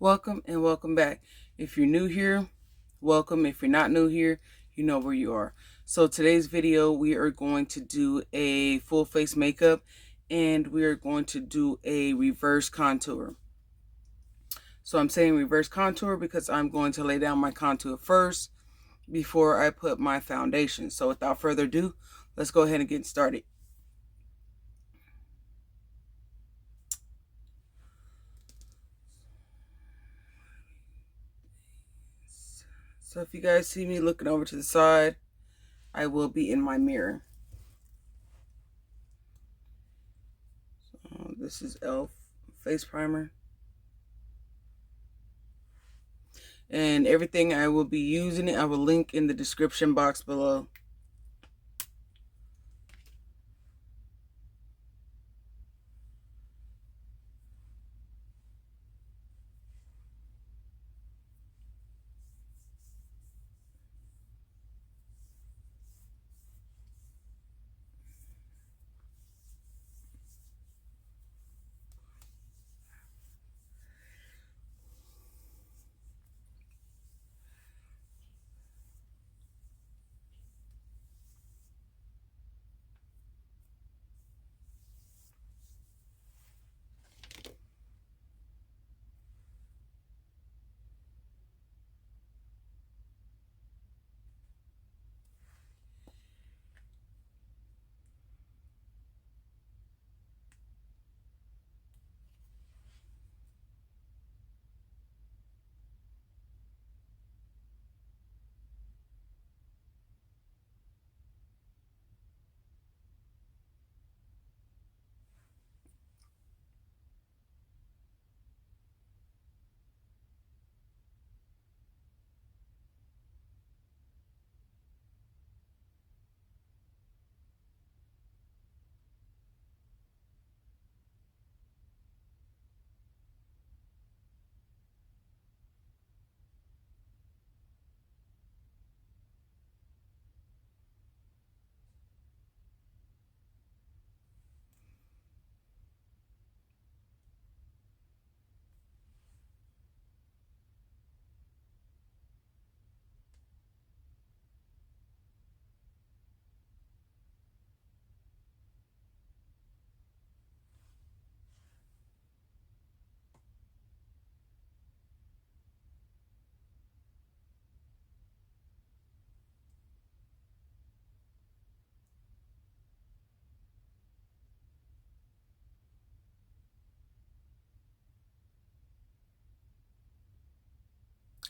Welcome and welcome back. If you're new here, welcome. If you're not new here, you know where you are. So today's video, we are going to do a full face makeup and we are going to do a reverse contour. So I'm saying reverse contour because I'm going to lay down my contour first before I put my foundation. So without further ado, let's go ahead and get started. So if you guys see me looking over to the side, I will be in my mirror. This is e.l.f. face primer. And everything I will be using I will link in the description box below.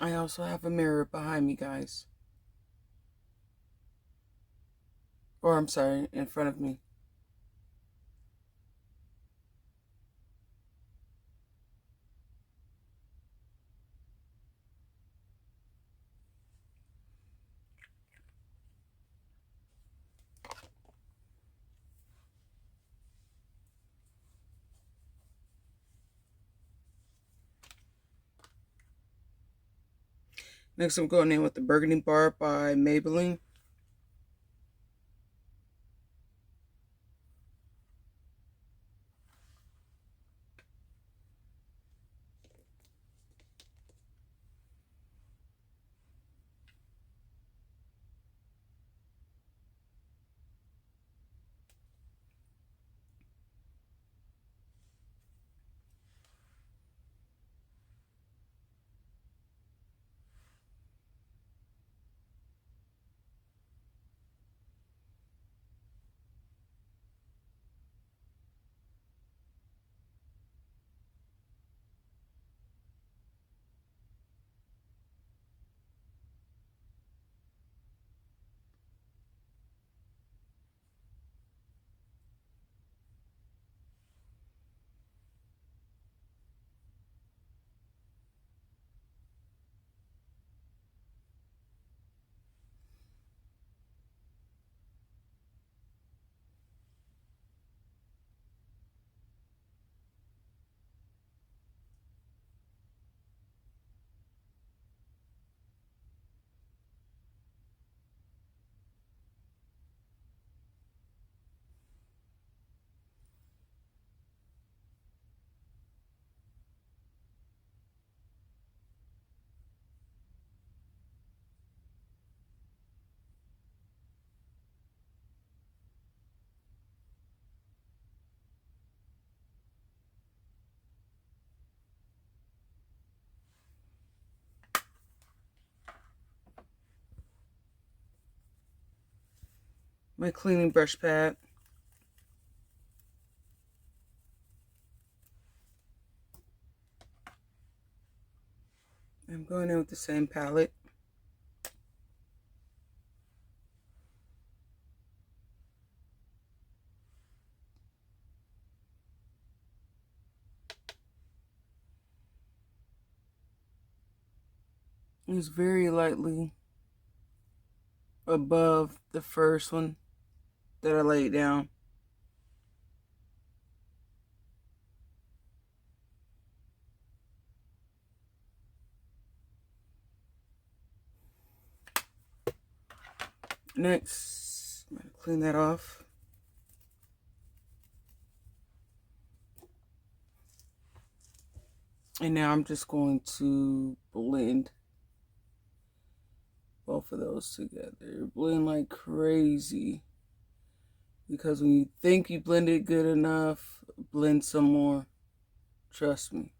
I also have a mirror behind me, guys. Or I'm sorry, in front of me. Next I'm going in with the Burgundy Bar by Maybelline. my cleaning brush pad. I'm going in with the same palette. It's very lightly above the first one that I laid down. Next, I'm going to clean that off. And now I'm just going to blend both of those together. Blend like crazy. Because when you think you blended good enough, blend some more. Trust me.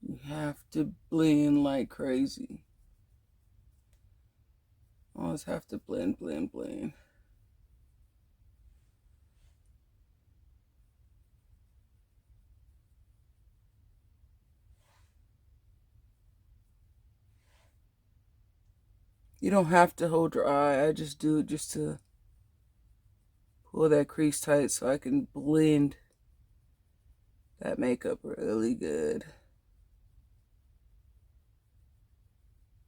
You have to blend like crazy. Always have to blend, blend, blend. You don't have to hold your eye. I just do it just to pull that crease tight so I can blend that makeup really good.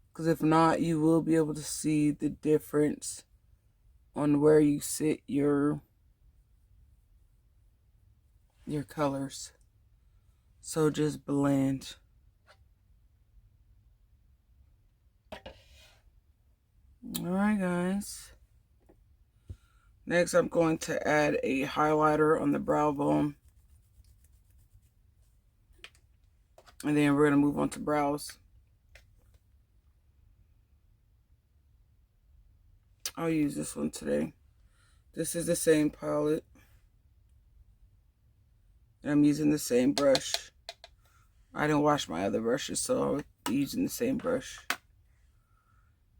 Because if not, you will be able to see the difference on where you sit your colors. So just blend. Alright guys. Next I'm going to add a highlighter on the brow bone. And then we're going to move on to brows. I'll use this one today. This is the same palette. And I'm using the same brush. I didn't wash my other brushes, so I'll be using the same brush.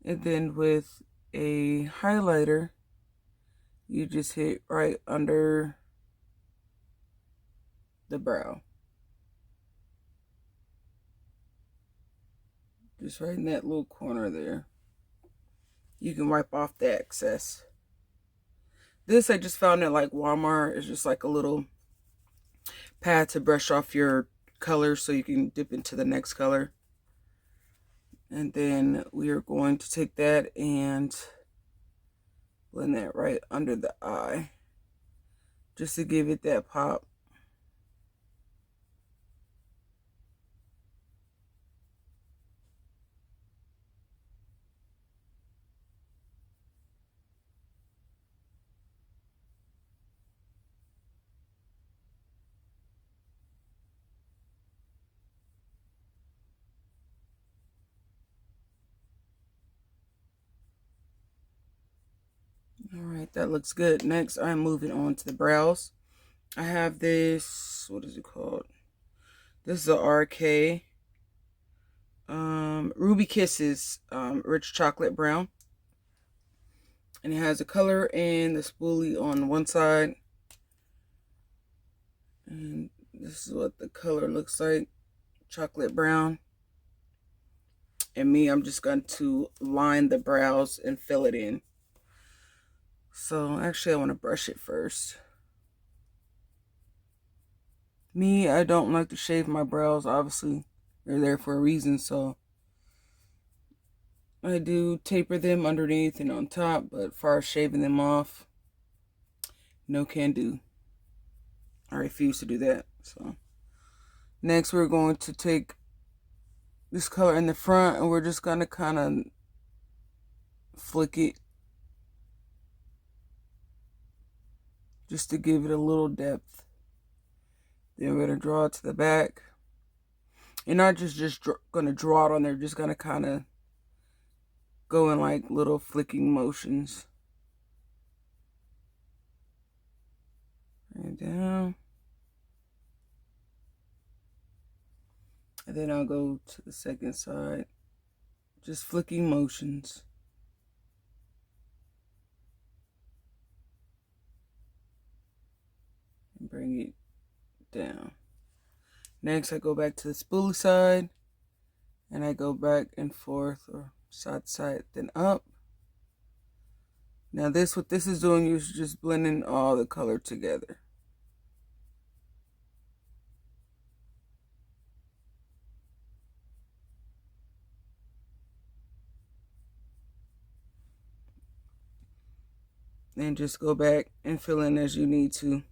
And then with a highlighter, you just hit right under the brow. Just right in that little corner there. You can wipe off the excess. This I just found at like Walmart. It's just like a little pad to brush off your color so you can dip into the next color. And then we are going to take that and blend that right under the eye. Just to give it that pop. Alright, that looks good. Next, I'm moving on to the brows. I have this, what is it called? This is a RK Ruby Kisses Rich Chocolate Brown. And it has a color and the spoolie on one side. And this is what the color looks like. Chocolate brown. And me, I'm just going to line the brows and fill it in. So actually I want to brush it first. Me, I don't like to shave my brows, obviously. They're there for a reason, so I do taper them underneath and on top, but as far as shaving them off, no can do. I refuse to do that. So next we're going to take this color in the front and we're just going to kind of flick it just to give it a little depth. Then we're going to draw it to the back. You're not just going to draw it on there, just going to kind of go in like little flicking motions. Right down. And then I'll go to the second side. Just flicking motions. And bring it down. Next, I go back to the spoolie side, and I go back and forth, or side to side, then up. Now this, what this is doing is just blending all the color together. And just go back and fill in as you need to.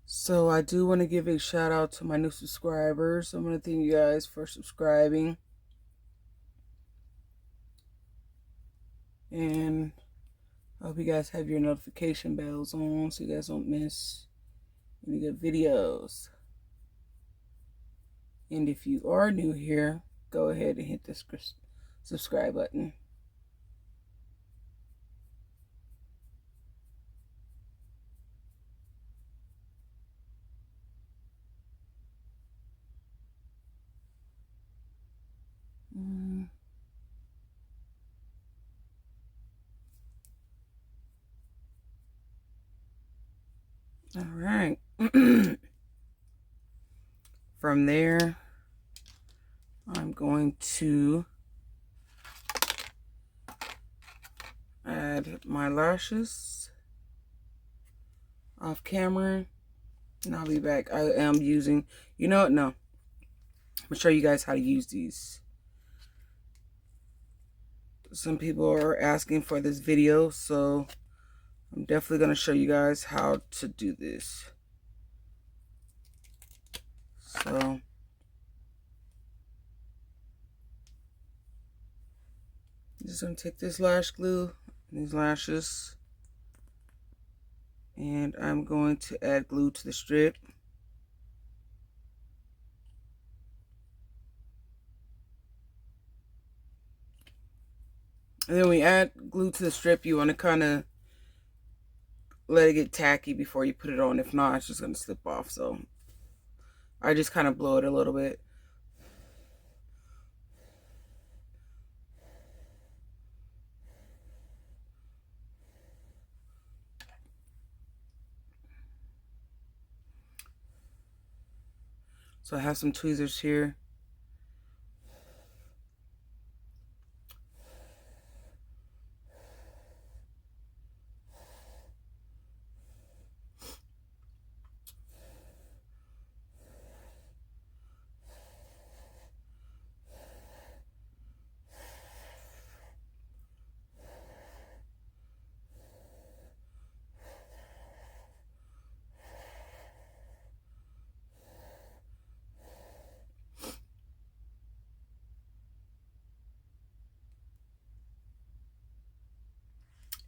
So I do want to give a shout out to my new subscribers. I want to thank you guys for subscribing. And I hope you guys have your notification bells on so you guys don't miss any good videos. And if you are new here, go ahead and hit the subscribe button. All right. From there, I'm going to add my lashes off camera, and I'll be back. I am using, you know what? No, I'm gonna show you guys how to use these. Some people are asking for this video, so I'm definitely going to show you guys how to do this. So, I'm just going to take this lash glue, these lashes, and I'm going to add glue to the strip. And then when we add glue to the strip, you want to kind of let it get tacky before you put it on. If not, it's just going to slip off. So I just kind of blow it a little bit. So I have some tweezers here.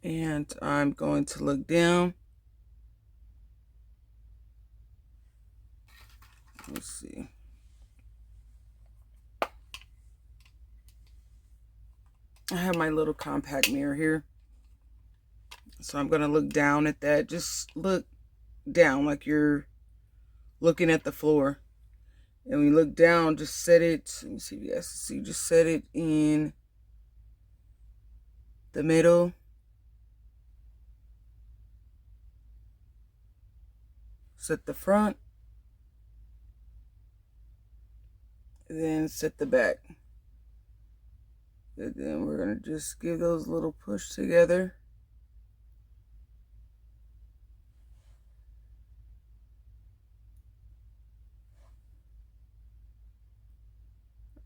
And I'm going to look down. Let's see. I have my little compact mirror here. So I'm going to look down at that. Just look down like you're looking at the floor. And when you look down, just set it, let me see if you guys can see, just set it in the middle. Set the front. And then set the back. And then we're going to just give those a little push together.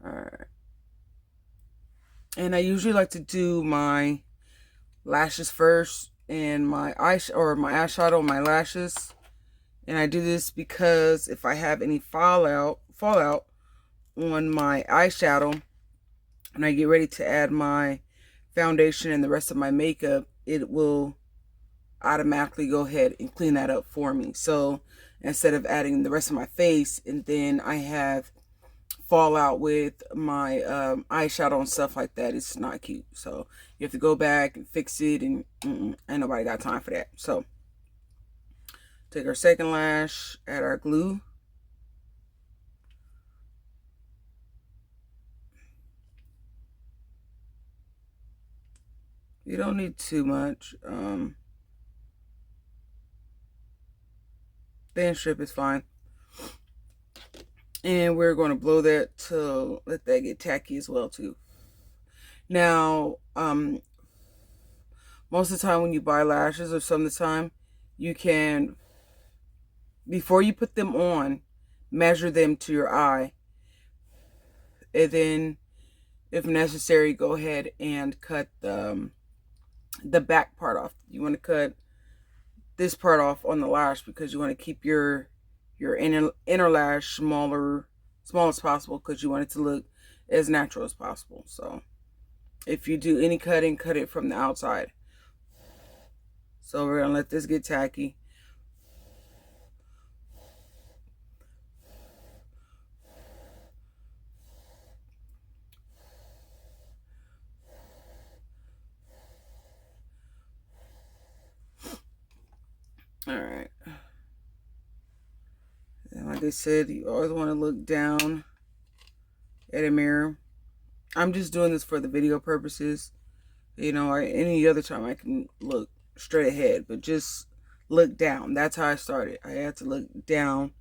Alright. And I usually like to do my lashes first and my eyeshadow, my lashes. And I do this because if I have any fallout on my eyeshadow and I get ready to add my foundation and the rest of my makeup, it will automatically go ahead and clean that up for me. So instead of adding the rest of my face and then I have fall out with my eyeshadow and stuff like that. It's not cute. So you have to go back and fix it, and ain't nobody got time for that. So take our second lash, add our glue. You don't need too much. Thin strip is fine. And we're going to blow that to let that get tacky as well too. Now, most of the time when you buy lashes, or some of the time, you can, before you put them on, measure them to your eye. And then, if necessary, go ahead and cut the back part off. You want to cut this part off on the lash because you want to keep your inner lash small as possible, because you want it to look as natural as possible. So if you do any cutting, cut it from the outside. So we're gonna let this get tacky. All right. And like I said, you always want to look down at a mirror. I'm just doing this for the video purposes. You know, or any other time I can look straight ahead, but just look down. That's how I started. I had to look down,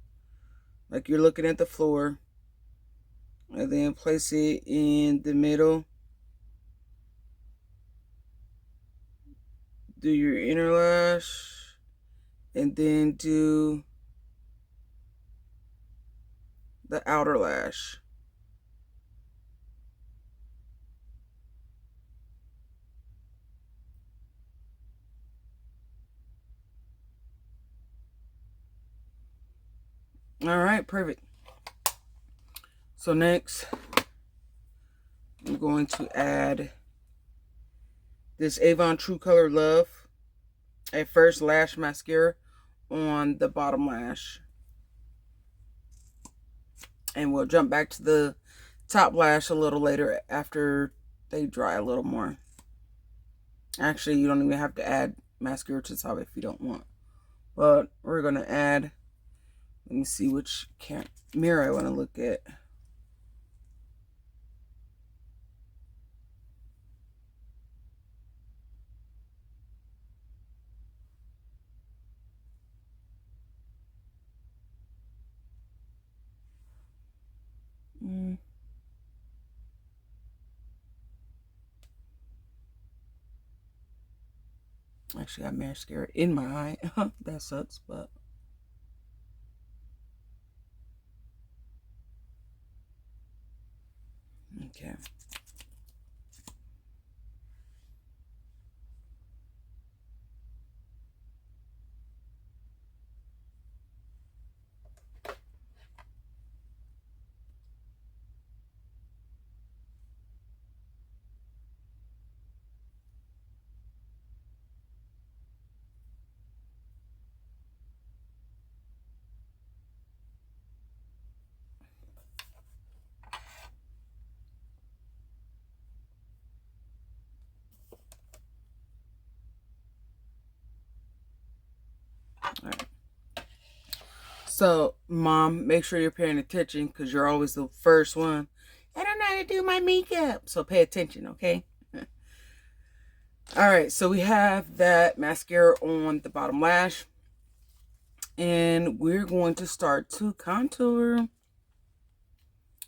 like you're looking at the floor, and then place it in the middle. Do your inner lash, and then do the outer lash. All right, perfect. So next, I'm going to add this Avon True Color Love at First Lash Mascara on the bottom lash. And we'll jump back to the top lash a little later after they dry a little more. Actually, you don't even have to add mascara to the top if you don't want. But we're going to add, let me see which mirror I want to look at. Actually, I got mascara in my eye. That sucks, but okay. All right. So, Mom, make sure you're paying attention, because you're always the first one. I don't know how to do my makeup. So pay attention, okay? All right, so we have that mascara on the bottom lash. And we're going to start to contour.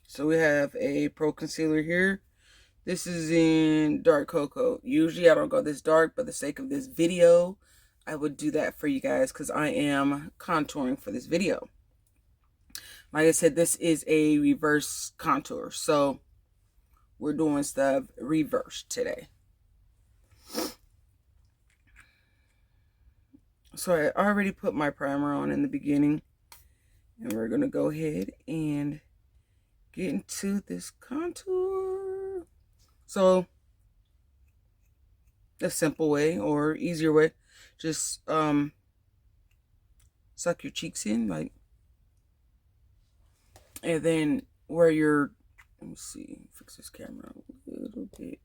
So we have a Pro Concealer here. This is in dark cocoa. Usually I don't go this dark, but for the sake of this video, I would do that for you guys because I am contouring for this video. Like I said, this is a reverse contour, so we're doing stuff reverse today. So I already put my primer on in the beginning, and we're going to go ahead and get into this contour. So a simple way or easier way, just suck your cheeks in, like, and then where you're, let me see, fix this camera a little bit.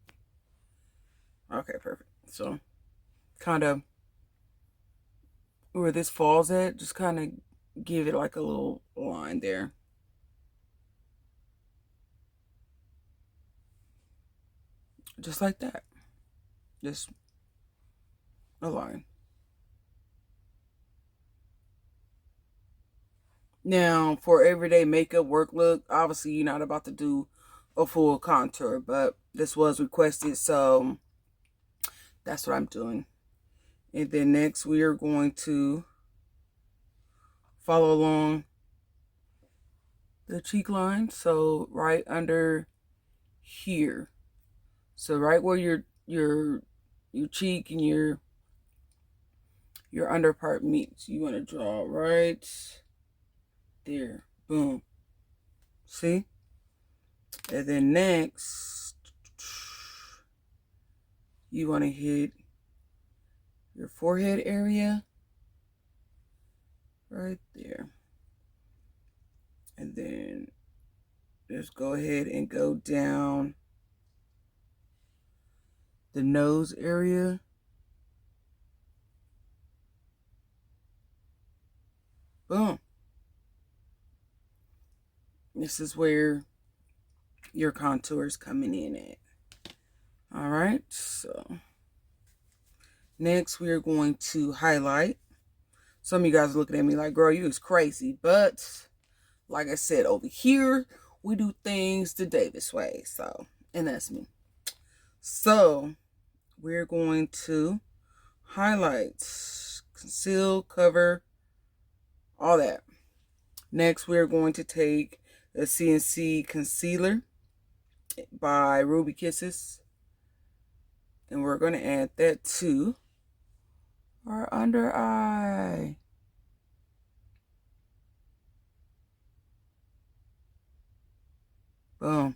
Okay, perfect. So kind of where this falls at, just kind of give it like a little line there. Just like that. Just a line. Now, for everyday makeup work look, obviously you're not about to do a full contour, but this was requested, so that's what I'm doing. And then next we are going to follow along the cheek line, so right under here. So right where your cheek and your under part meets, you want to draw right there. Boom. See? And then next, you want to hit your forehead area right there. And then just go ahead and go down the nose area. Boom. This is where your contour is coming in at. All right, so next we are going to highlight. Some of you guys are looking at me like, girl, you is crazy. But like I said, over here, we do things the Davis way. So, and that's me. So we're going to highlight, conceal, cover, all that. Next, we're going to take a CNC concealer by Ruby Kisses, and we're going to add that to our under eye. Boom.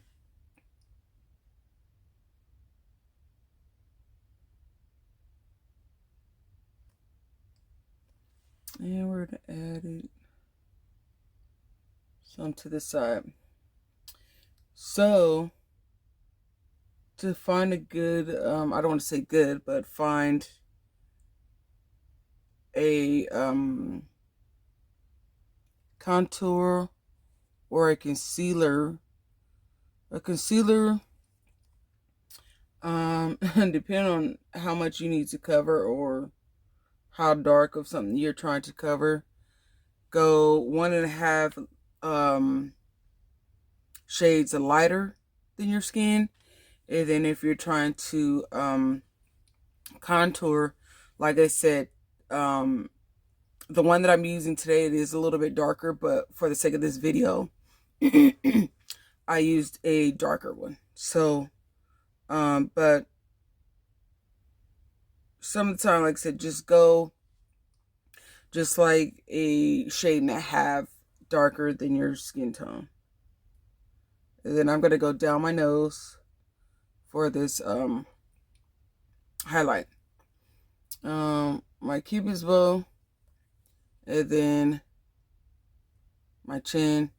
And we're going to add it some to the side. So to find a good, I don't want to say good, but find a contour or a concealer. Depending on how much you need to cover or how dark of something you're trying to cover, go 1.5 shades lighter than your skin. And then if you're trying to contour, like I said, the one that I'm using today, it is a little bit darker, but for the sake of this video, I used a darker one. So, but some of the time, like I said, just go just like a shade and a half darker than your skin tone. And then I'm going to go down my nose for this highlight. My cupid's bow, and then my chin,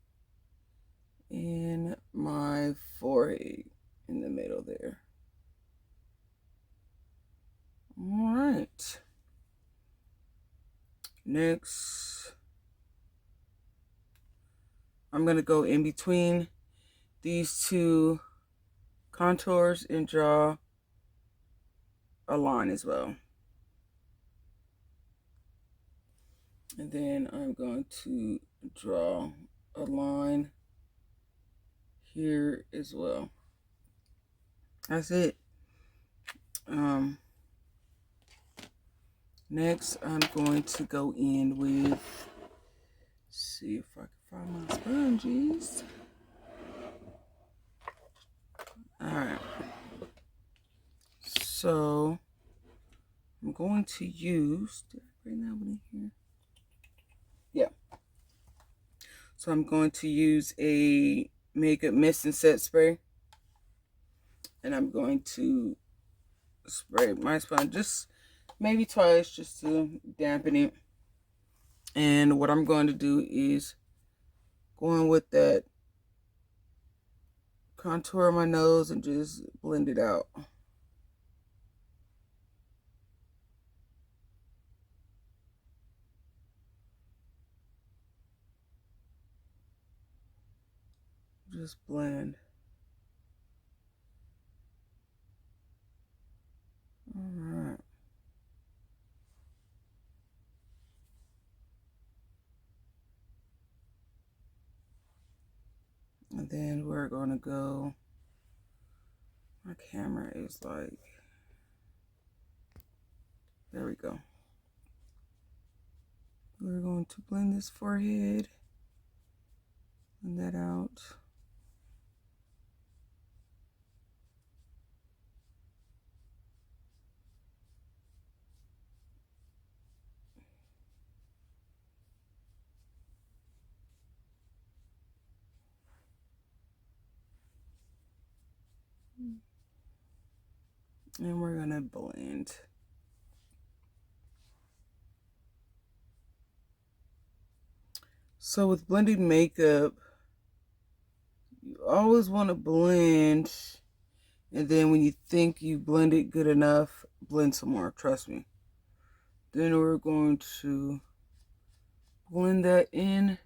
and my forehead in the middle there. All right. Next, I'm going to go in between these two contours and draw a line as well. And then I'm going to draw a line here as well. That's it. Next, I'm going to go in with, see if I can find my sponges. All right. So I'm going to use, did I bring that one in here? Yeah. So I'm going to use a makeup mist and set spray. And I'm going to spray my sponge just maybe twice just to dampen it. And what I'm going to do is go in with that contour my nose and just blend it out. Just blend. All right. And then we're going to go, my camera is like, there we go. We're going to blend this forehead, blend that out. And we're going to blend. So with blending makeup, you always want to blend, and then when you think you blended good enough, blend some more, trust me. Then we're going to blend that in.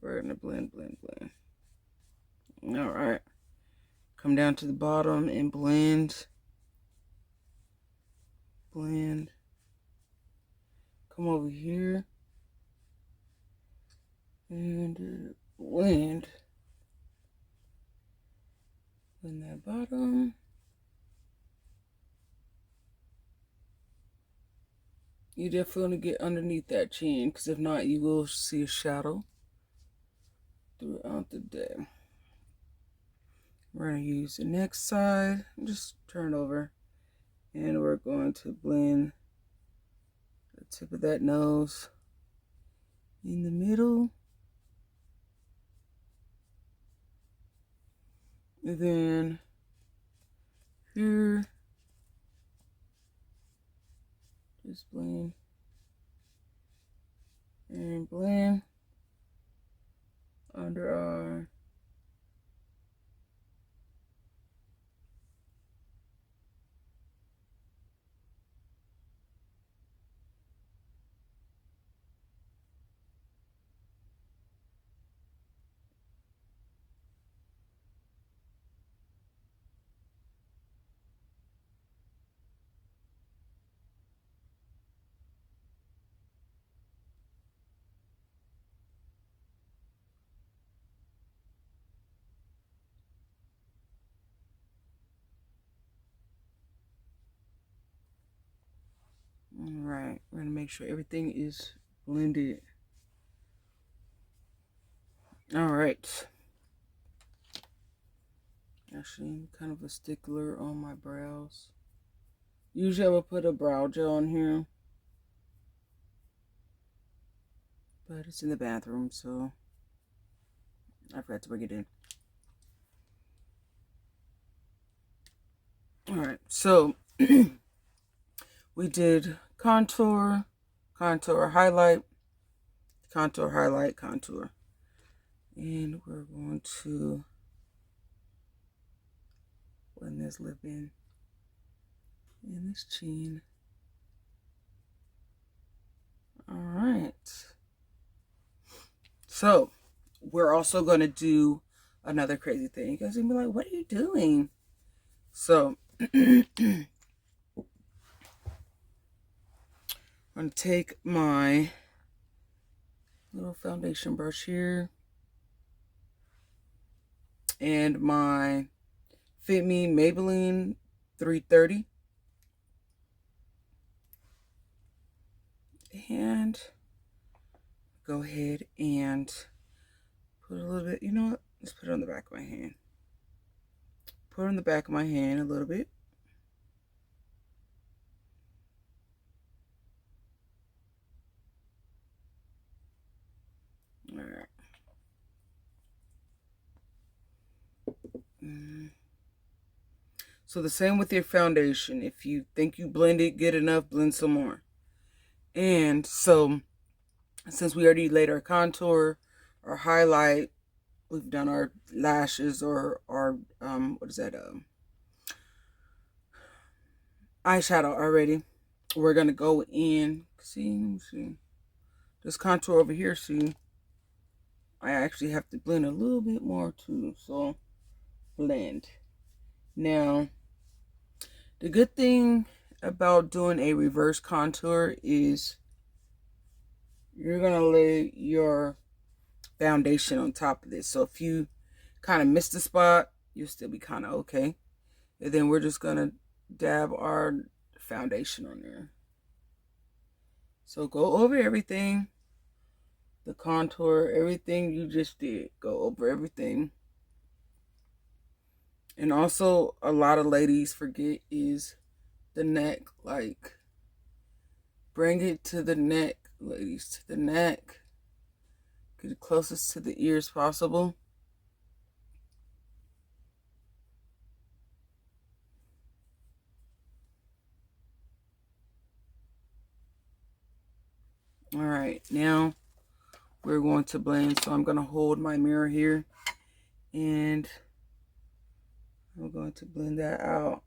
We're going to blend. All right. Come down to the bottom and blend. Blend. Come over here and blend. Blend that bottom. You definitely want to get underneath that chin, because if not, you will see a shadow throughout the day. We're going to use the next side. Just turn over. And we're going to blend the tip of that nose in the middle. And then here, just blend and blend under our all right, we're going to make sure everything is blended. All right. Actually, I'm kind of a stickler on my brows. Usually I would put a brow gel on here, but it's in the bathroom, so I forgot to bring it in. All right, so we did contour, highlight, contour. And we're going to blend this lip in and this chin. All right. So we're also going to do another crazy thing. You guys are going to be like, what are you doing? So I'm going to take my little foundation brush here and my fitme Maybelline 330. And go ahead and put a little bit, you know what? Let's put it on the back of my hand. Put it on the back of my hand a little bit. All right. So the same with your foundation. If you think you blended good enough, blend some more. And so since we already laid our contour, our highlight, we've done our lashes or our what is that, eyeshadow already. We're gonna go in, see this contour over here. See, I actually have to blend a little bit more too, so blend. Now the good thing about doing a reverse contour is you're gonna lay your foundation on top of this, so if you kind of miss the spot, you'll still be kind of okay. And then we're just gonna dab our foundation on there. So go over everything, the contour, everything you just did. Go over everything. And also, a lot of ladies forget is the neck. Like, bring it to the neck, ladies, to the neck. Get it closest to the ears possible. All right, now we're going to blend. So I'm going to hold my mirror here and I'm going to blend that out.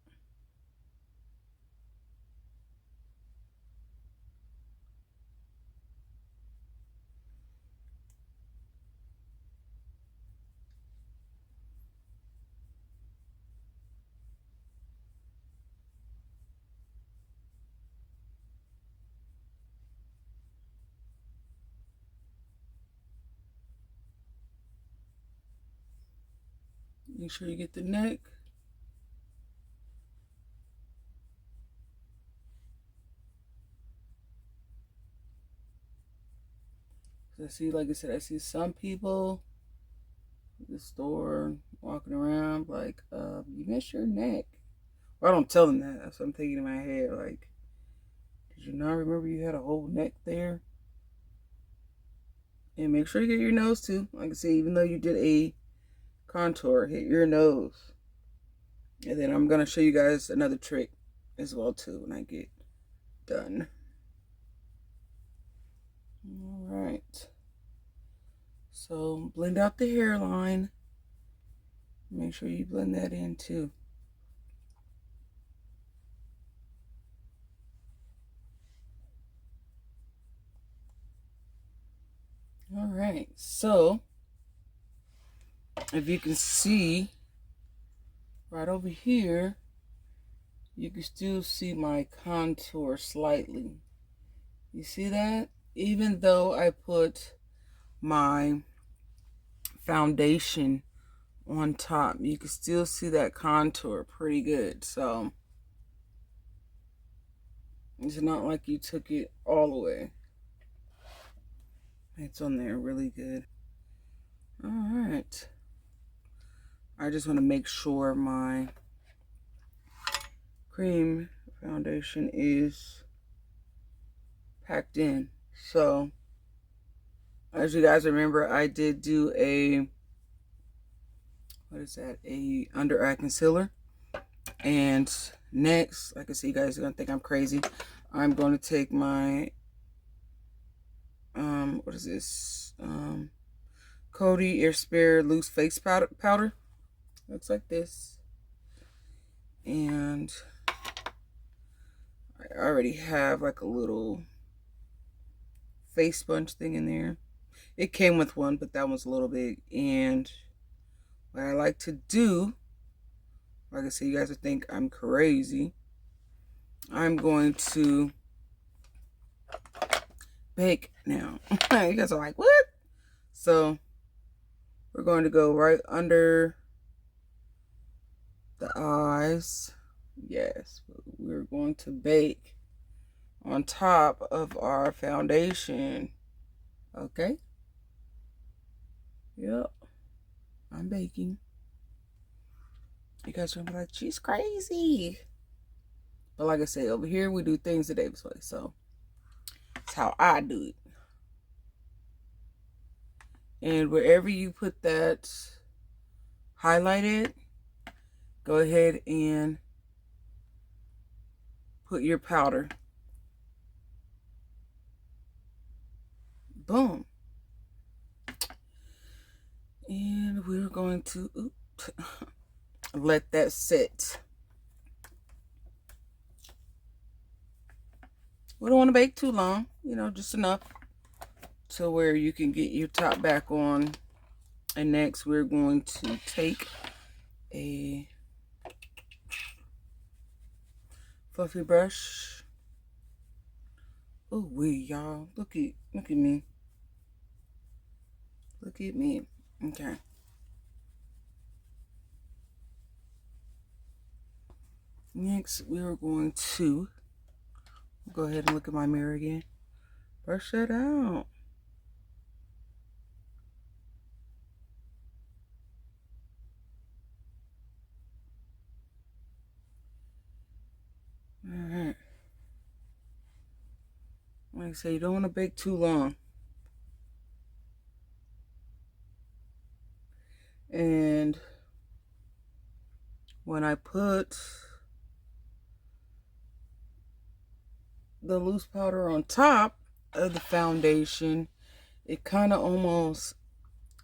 Make sure you get the neck. I see, like I said, I see some people at the store walking around like, you missed your neck. Well, I don't tell them that. That's what I'm thinking in my head. Like, did you not remember you had a whole neck there? And make sure you get your nose too. Like I say, even though you did a contour, hit your nose. And then I'm going to show you guys another trick as well too when I get done. All right. So blend out the hairline. Make sure you blend that in too. All right. So if you can see right over here, you can still see my contour slightly. You see that? Even though I put my foundation on top, you can still see that contour pretty good. So it's not like you took it all the way. It's on there really good. All right. I just want to make sure my cream foundation is packed in. So as you guys remember, I did do a, what is that, a under eye concealer. And next, like I said, you guys are gonna think I'm crazy. I'm going to take my what is this, Coty Airspun loose face powder. Looks like this. And I already have like a little face sponge thing in there. It came with one, but that one's a little big. And what I like to do, like I said, you guys would think I'm crazy. I'm going to bake now. You guys are like, what? So we're going to go right under the eyes. Yes, we're going to bake on top of our foundation. Okay? Yep. I'm baking. You guys are gonna be like, she's crazy. But like I said, over here we do things the Davis way. So that's how I do it. And wherever you put that highlighted, go ahead and put your powder. Boom. And we're going to let that sit. We don't want to bake too long, you know, just enough to where you can get your top back on. And next we're going to take a fluffy brush. Oh, y'all, look at me. Look at me. Okay. Next, we're going to go ahead and look at my mirror again. Brush that out. Alright. Like I say, you don't want to bake too long. And when I put the loose powder on top of the foundation, it kind of almost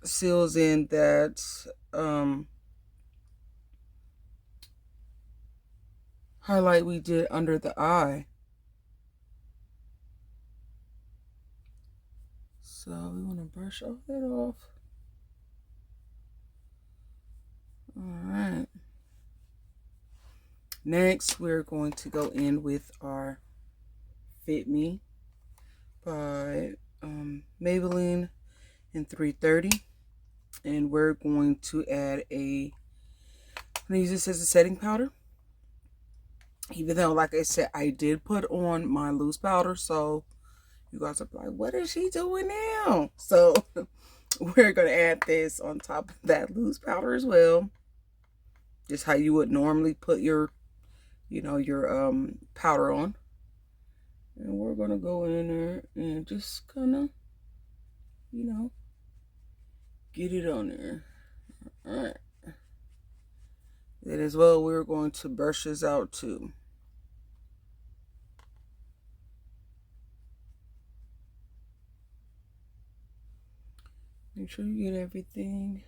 seals in that highlight we did under the eye. So we want to brush all that off. Alright. Next, we're going to go in with our Fit Me by Maybelline in 330. And we're going to add I'm going to use this as a setting powder. Even though, like I said, I did put on my loose powder. So you guys are like, what is she doing now? So we're going to add this on top of that loose powder as well. Just how you would normally put your, your powder on. And we're going to go in there and just kind of, get it on there. All right. Then as well, we're going to brush this out too. Make sure you get everything.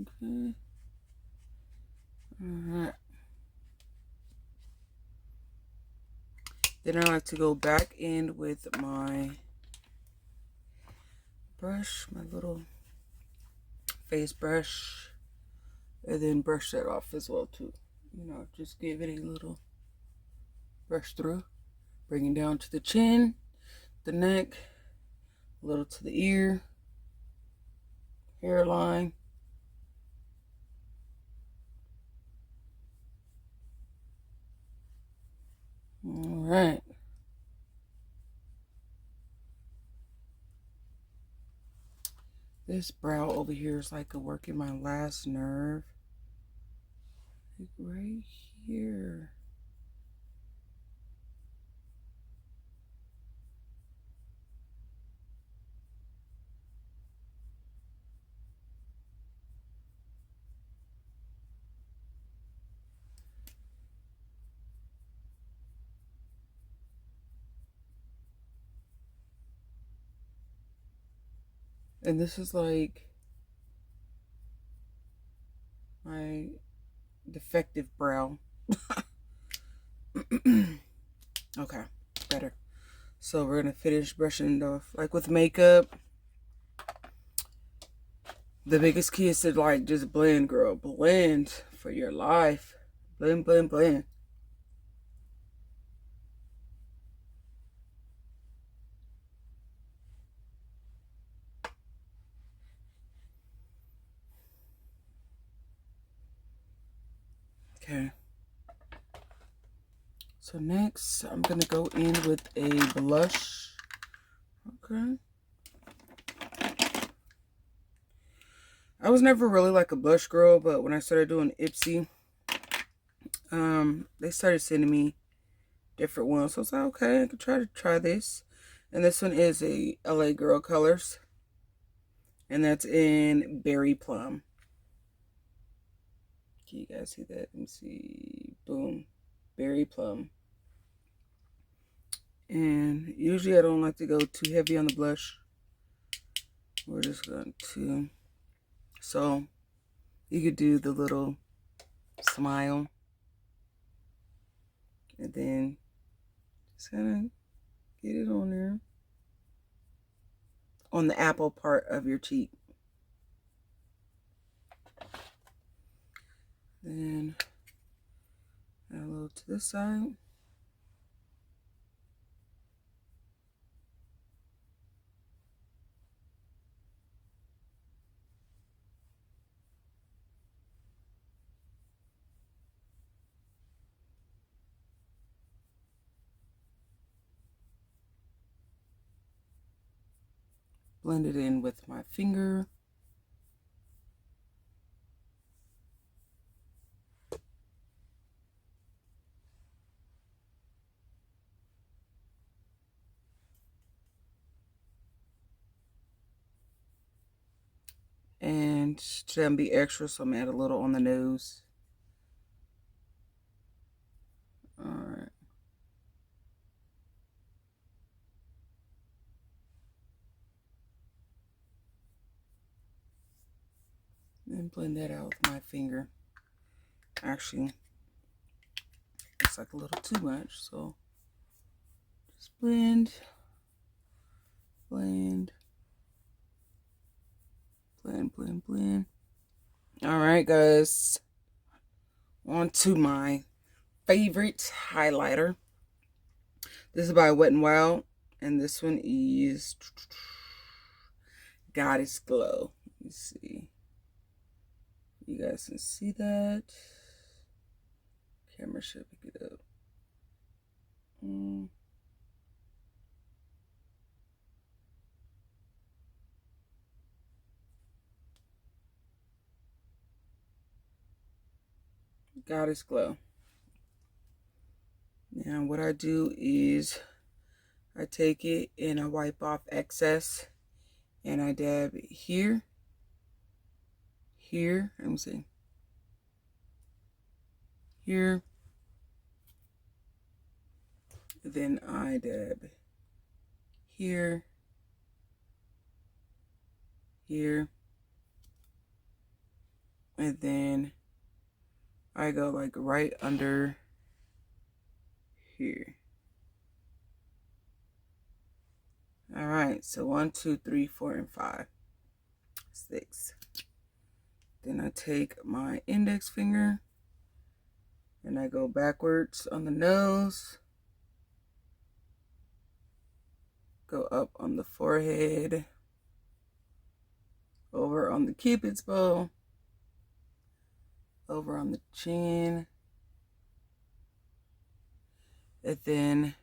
Okay. Alright. Then I like to go back in with my brush, my little face brush, and then brush that off as well too. Just give it a little brush through, bring it down to the chin, the neck, a little to the ear, hairline. All right. This brow over here is like a working my last nerve. Like right here. And this is like my defective brow. Okay, better. So we're gonna finish brushing it off. Like with makeup, the biggest key is to like just blend, girl. Blend for your life. Blend, blend, blend. Okay. So next, I'm gonna go in with a blush. Okay. I was never really like a blush girl, but when I started doing Ipsy, they started sending me different ones. So I was like, okay, I could try this. And this one is a LA Girl Colors. And that's in Berry Plum. Can you guys see that? Let me see. Boom. Berry Plum. And usually I don't like to go too heavy on the blush. We're just going to, so you could do the little smile. And then just kind of get it on there. On the apple part of your cheek. Then add a little to this side. Blend it in with my finger. And today I'm be extra, so I'm gonna add a little on the nose. Alright. And blend that out with my finger. Actually, it's like a little too much, so just blend, blend, blend, blend, blend. Alright, guys. On to my favorite highlighter. This is by Wet n Wild, and this one is Goddess Glow. Let me see. You guys can see that. Camera should pick it up. Goddess Glow. Now what I do is I take it and I wipe off excess, and I dab it here, here, let me see, here, then I dab here, here, and then I go like right under here. All right, so 1, 2, 3, 4, and 5, 6. Then I take my index finger and I go backwards on the nose, go up on the forehead, over on the cupid's bow, over on the chin, and then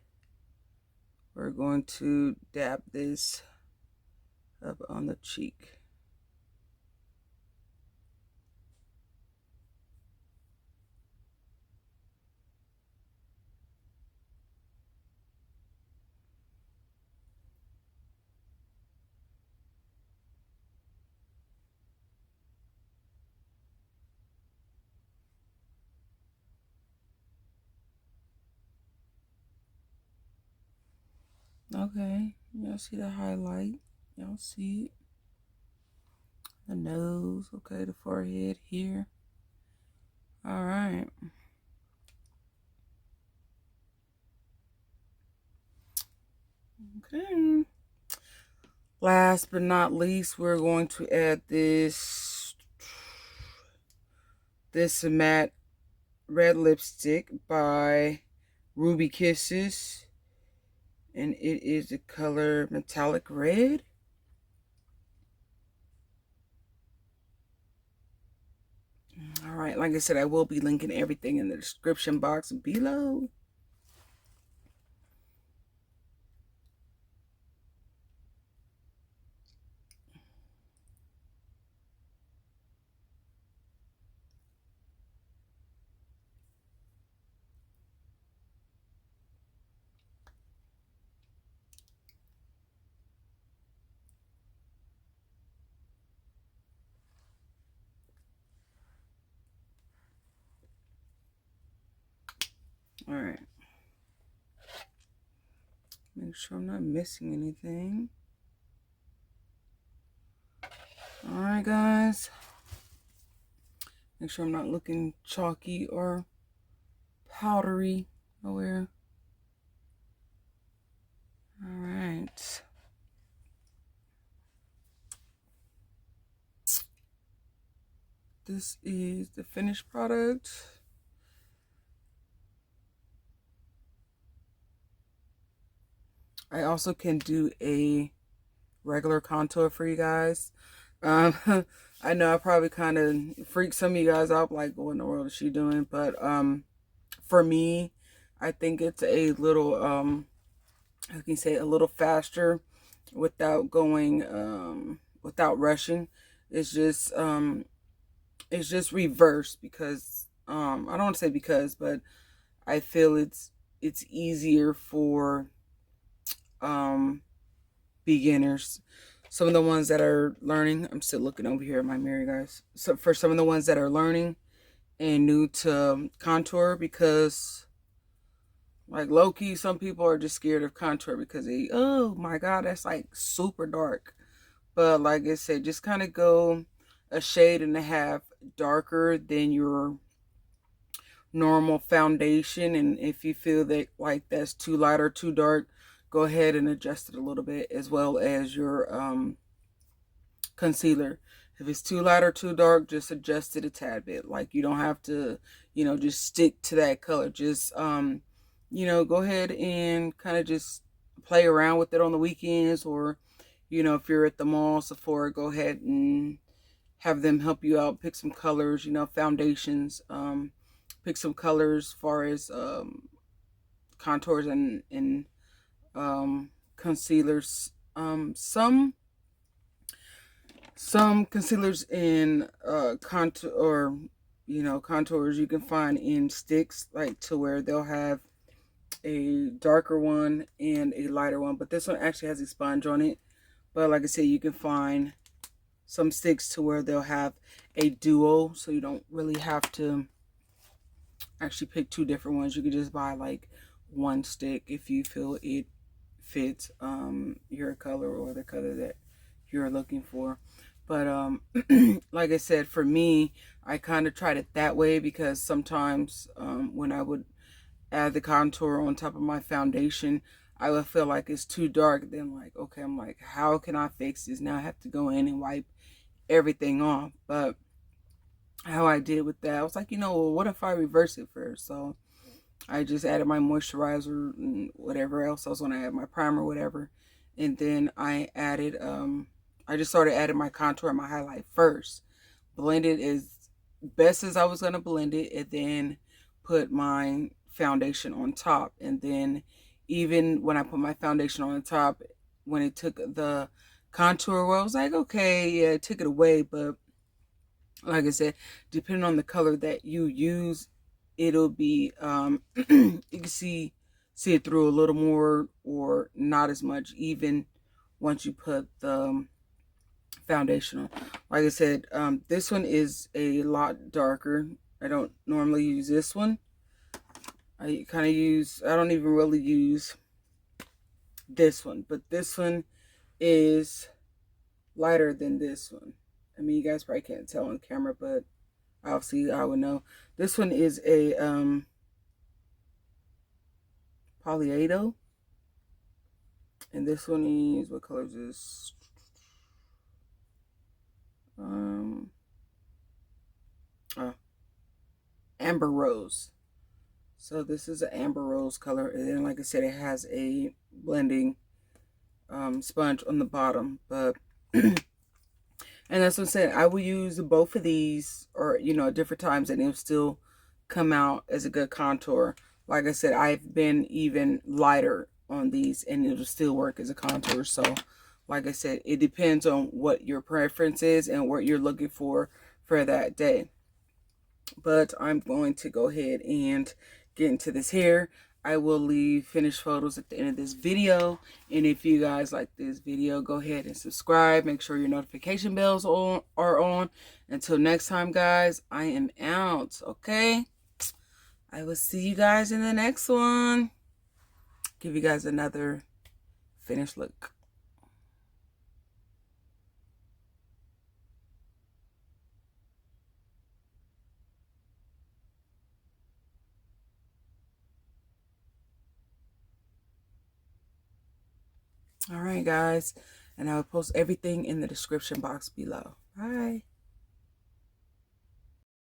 we're going to dab this up on the cheek. Okay, y'all see the highlight? Y'all see it? The nose, okay, the forehead here. All right. Okay. Last but not least, we're going to add this matte red lipstick by Ruby Kisses, and it is the color Metallic Red. All right, like I said, I will be linking everything in the description box below. All right. Make sure I'm not missing anything. Alright, guys. Make sure I'm not looking chalky or powdery nowhere. Alright. This is the finished product. I also can do a regular contour for you guys. I know I probably kind of freak some of you guys out, like, what in the world is she doing? But for me, I think it's a little, how can you say, a little faster without going, without rushing. It's just reverse because, I don't want to say because, but I feel it's easier for, beginners. Some of the ones that are learning, I'm still looking over here at my mirror, guys. So for some of the ones that are learning and new to contour, because like low-key, some people are just scared of contour because they, oh my god, that's like super dark. But like I said, just kind of go a shade and a half darker than your normal foundation, and if you feel that like that's too light or too dark, go ahead and adjust it a little bit, as well as your concealer. If it's too light or too dark, just adjust it a tad bit. Like, you don't have to, you know, just stick to that color. Just you know, go ahead and kind of just play around with it on the weekends, or, you know, if you're at the mall, Sephora, go ahead and have them help you out, pick some colors, you know, foundations, pick some colors as far as contours and concealers. Some concealers in contour, or, you know, contours you can find in sticks, like to where they'll have a darker one and a lighter one, but this one actually has a sponge on it. But like I said, you can find some sticks to where they'll have a duo, so you don't really have to actually pick two different ones. You could just buy like one stick if you feel it fits your color or the color that you're looking for. But like I said, for me, I kind of tried it that way because sometimes when I would add the contour on top of my foundation, I would feel like it's too dark. Then like, okay, I'm like, how can I fix this? Now I have to go in and wipe everything off. But how I did with that, I was like, you know, well, what if I reverse it first? So I just added my moisturizer and whatever else I was going to add, my primer, whatever. And then I added, I just started adding my contour and my highlight first. Blended as best as I was going to blend it, and then put my foundation on top. And then even when I put my foundation on the top, when it took the contour away, I was like, okay, yeah, it took it away. But like I said, depending on the color that you use, it'll be you can see it through a little more or not as much, even once you put the foundation on. Like I said, this one is a lot darker. I don't normally use this one. I don't even really use this one, but this one is lighter than this one. I mean, you guys probably can't tell on camera, but obviously I would know. This one is a Polyado, and this one is, what color is this? Amber Rose. So this is an Amber Rose color, and then like I said, it has a blending sponge on the bottom. But and that's what I'm saying, I will use both of these, or, you know, at different times, and it'll still come out as a good contour. Like I said, I've been even lighter on these, and it'll still work as a contour. So like I said, it depends on what your preference is and what you're looking for that day. But I'm going to go ahead and get into this hair. I will leave finished photos at the end of this video. And if you guys like this video, go ahead and subscribe. Make sure your notification bells are on. Until next time, guys, I am out. Okay? I will see you guys in the next one. Give you guys another finished look. All right, guys, and I will post everything in the description box below. Bye.